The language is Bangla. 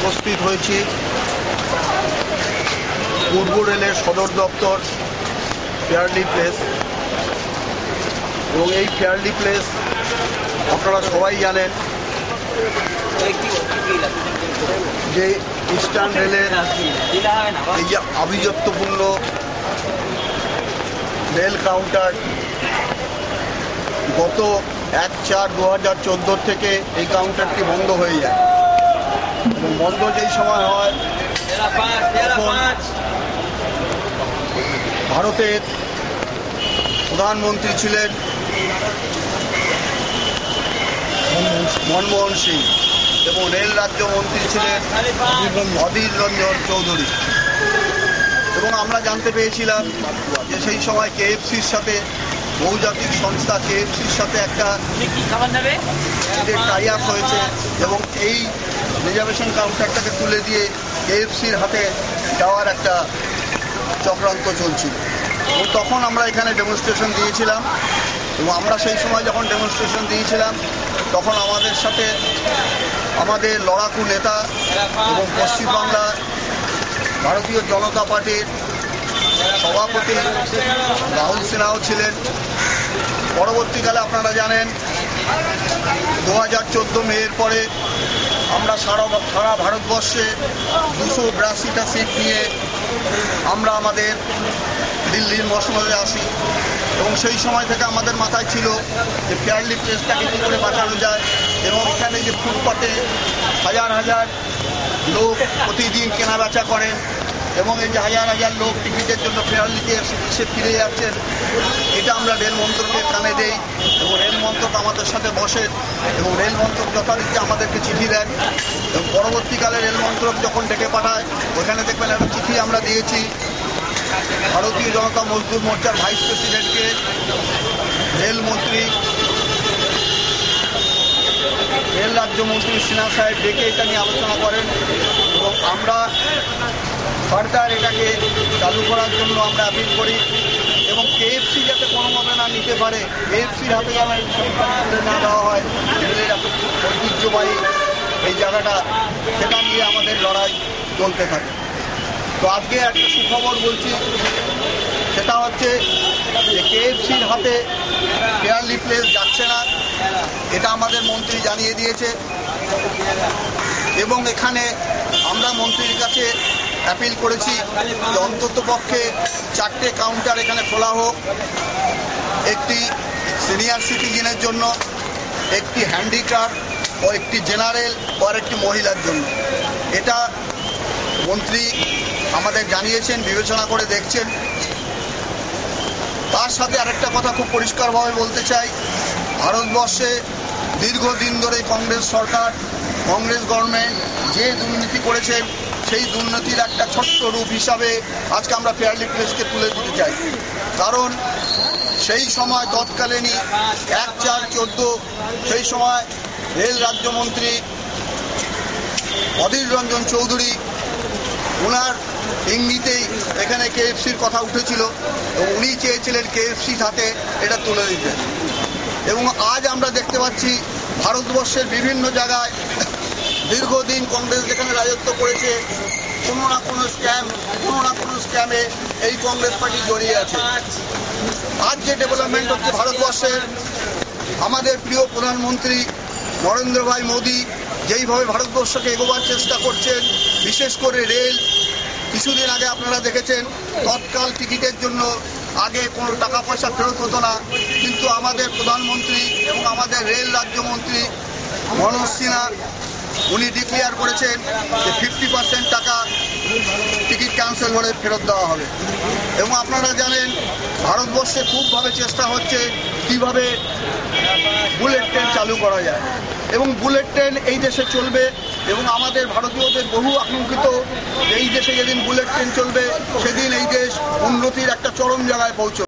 উপস্থিত হয়েছি পূর্ব রেলের সদর দপ্তর ফেয়ারলি প্লেস। এবং এই ফেয়ারলি প্লেস আপনারা সবাই জানেন যে ইস্টার্ন রেলের এই যে আভিজাত্যপূর্ণ রেল কাউন্টার গত 1/4/2014 থেকে এই কাউন্টারটি বন্ধ হয়ে যায়। এবং বন্ধ যেই সময় হয় তখন ভারতের প্রধানমন্ত্রী ছিলেন মনমোহন সিং এবং রেল রাজ্যমন্ত্রী ছিলেন অধীর রঞ্জন চৌধুরী। এবং আমরা জানতে পেরেছিলাম যে সেই সময় কেএফসির সাথে বহুজাতিক সংস্থা কেএফসির সাথে একটা টাই আপ হয়েছে এবং এই রিজার্ভেশন কাউন্টারটাকে তুলে দিয়ে কেএফসির হাতে যাওয়ার একটা চক্রান্ত চলছিল। এবং তখন আমরা এখানে ডেমনস্ট্রেশন দিয়েছিলাম। এবং আমরা সেই সময় যখন ডেমনস্ট্রেশন দিয়েছিলাম তখন আমাদের সাথে আমাদের লড়াকু নেতা এবং পশ্চিমবাংলার ভারতীয় জনতা পার্টির সভাপতি রাহুল সিনহাও ছিলেন। পরবর্তীকালে আপনারা জানেন 2014 মের পরে আমরা সারা ভারতবর্ষে 282টা সিট নিয়ে আমরা আমাদের দিল্লির মসনদে আসি। এবং সেই সময় থেকে আমাদের মাথায় ছিল যে ফেয়ারলি প্লেসটাকে কী করে বাঁচানো যায়। এবং এখানে যে ফুটপাতে হাজার হাজার লোক প্রতিদিন কেনাবেচা করেন এবং এই যে হাজার হাজার লোক টিকিটের জন্য ফেয়ারলিতে এসে ফিরে যাচ্ছেন, এটা আমরা রেল মন্ত্রকের কানে দেই এবং রেল মন্ত্রক আমাদের সাথে বসেন এবং রেল মন্ত্রক যথারীতি আমাদেরকে চিঠি দেন। এবং পরবর্তীকালে রেল মন্ত্রক যখন ডেকে পাঠায় ওখানে দেখবেন একটা চিঠি আমরা দিয়েছি ভারতীয় জনতা মজদুর মোর্চার ভাইস প্রেসিডেন্টকে, রেলমন্ত্রী রেল রাজ্যমন্ত্রী সিনহা সাহেব ডেকে এটা নিয়ে আলোচনা করেন এবং আমরা ফার্দার এটাকে চালু করার জন্য আমরা আপিল করি এবং কেএফসি যাতে কোনোভাবে না নিতে পারে, কেএফসির হাতে যেন তুলে না দেওয়া হয়, রেলের এত ঐতিহ্যবাহী এই জায়গাটা, সেটা নিয়ে আমাদের লড়াই চলতে থাকে। তো আজকে একটা সুখবর বলছি, সেটা হচ্ছে যে কেএফসির হাতে ফেয়ারলি প্লেস যাচ্ছে না, এটা আমাদের মন্ত্রী জানিয়ে দিয়েছে। এবং এখানে আমরা মন্ত্রীর কাছে অ্যাপিল করেছি যে অন্তত পক্ষে 4টে কাউন্টার এখানে খোলা হোক, একটি সিনিয়র সিটিজেনের জন্য, একটি হ্যান্ডিক্রাফট ও একটি জেনারেল ও একটি মহিলার জন্য। এটা মন্ত্রী আমাদের জানিয়েছেন, বিবেচনা করে দেখছেন। তার সাথে আরেকটা কথা খুব পরিষ্কারভাবে বলতে চাই, ভারতবর্ষে দীর্ঘদিন ধরে কংগ্রেস সরকার, কংগ্রেস গভর্নমেন্ট যে দুর্নীতি করেছেন সেই দুর্নীতির একটা ছোট্ট রূপ হিসাবে আজকে আমরা ফেয়ারলি প্লেসকে তুলে দিতে চাই। কারণ সেই সময় তৎকালীনই 1/4/14 সেই সময় রেল রাজ্যমন্ত্রী অধীর রঞ্জন চৌধুরী, ওনার ইঙ্গিতেই এখানে কেএফসির কথা উঠেছিল এবং উনি চেয়েছিলেন কেএফসির হাতে এটা তুলে দিতে। এবং আজ আমরা দেখতে পাচ্ছি ভারতবর্ষের বিভিন্ন জায়গায় দীর্ঘদিন কংগ্রেস যেখানে রাজত্ব করেছে, কোনো না কোনো স্ক্যামে এই কংগ্রেস পার্টি জড়িয়ে আছে। আজ যে ডেভেলপমেন্ট হচ্ছে ভারতবর্ষের, আমাদের প্রিয় প্রধানমন্ত্রী নরেন্দ্র ভাই মোদী যেইভাবে ভারতবর্ষকে এগোবার চেষ্টা করছেন, বিশেষ করে রেল, কিছুদিন আগে আপনারা দেখেছেন তৎকাল টিকিটের জন্য আগে কোনো টাকা পয়সা ফেরত হতো না, কিন্তু আমাদের প্রধানমন্ত্রী এবং আমাদের রেল রাজ্যমন্ত্রী মনোজ সিনহা উনি ডিক্লেয়ার করেছেন যে 50% টাকা টিকিট ক্যান্সেল হলে ফেরত দেওয়া হবে। এবং আপনারা জানেন ভারতবর্ষে খুবভাবে চেষ্টা হচ্ছে কিভাবে বুলেট ট্রেন চালু করা যায় এবং বুলেট ট্রেন এই দেশে চলবে। এবং আমাদের ভারতীয়দের বহু আকাঙ্ক্ষিত এই দেশে যেদিন বুলেট ট্রেন চলবে সেদিন এই দেশ উন্নতির একটা চরম জায়গায় পৌঁছবে।